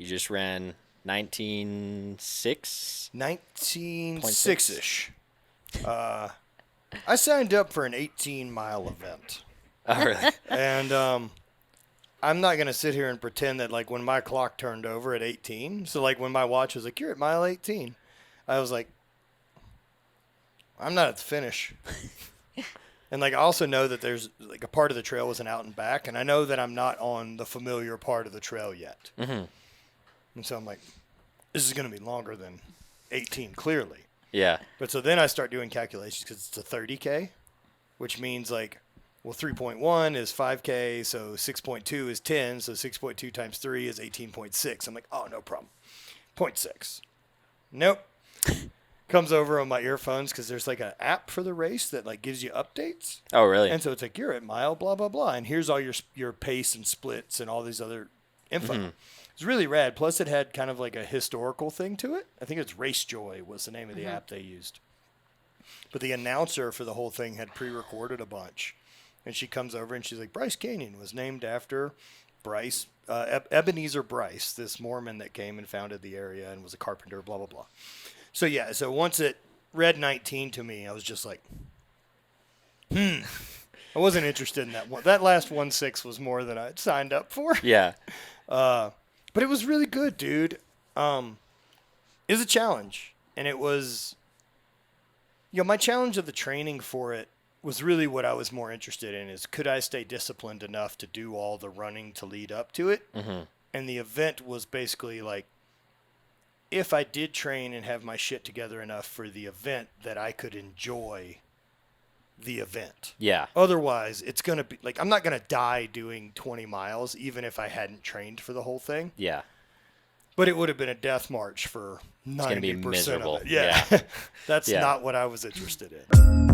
You just ran 19.6? 19.6-ish. I signed up for an 18-mile event. Oh, really? And I'm not going to sit here and pretend that, like, when my clock turned over at 18, so, like, when my watch was like, you're at mile 18, I was like, I'm not at the finish. And, like, I also know that there's, like, a part of the trail was an out and back, and I know that I'm not on the familiar part of the trail yet. Mm-hmm. And so I'm like, this is going to be longer than 18, clearly. Yeah. But so then I start doing calculations because it's a 30K, which means, like, well, 3.1 is 5K, so 6.2 is 10, so 6.2 times 3 is 18.6. I'm like, oh, no problem. 0.6. Nope. Comes over on my earphones because there's, like, an app for the race that, like, gives you updates. Oh, really? And so it's like, you're at mile, blah, blah, blah. And here's all your pace and splits and all these other info. Mm-hmm. It's really rad. Plus, it had kind of like a historical thing to it. I think it's Race Joy was the name of the app they used. But the announcer for the whole thing had pre-recorded a bunch. And she comes over and she's like, Bryce Canyon was named after Bryce, Ebenezer Bryce, this Mormon that came and founded the area and was a carpenter, blah, blah, blah. So, yeah, so once it read 19 to me, I was just like, I wasn't interested in that one. That last 1.6 was more than I'd signed up for. Yeah. But it was really good, dude. It was a challenge. And it was, my challenge of the training for it was really what I was more interested in is could I stay disciplined enough to do all the running to lead up to it? Mm-hmm. And the event was basically like, if I did train and have my shit together enough for the event that I could enjoy the event. Yeah. Otherwise, it's going to be like, I'm not going to die doing 20 miles, even if I hadn't trained for the whole thing. Yeah. But it would have been a death march for 90% be miserable. of it. Yeah. Yeah. That's Yeah. not what I was interested in.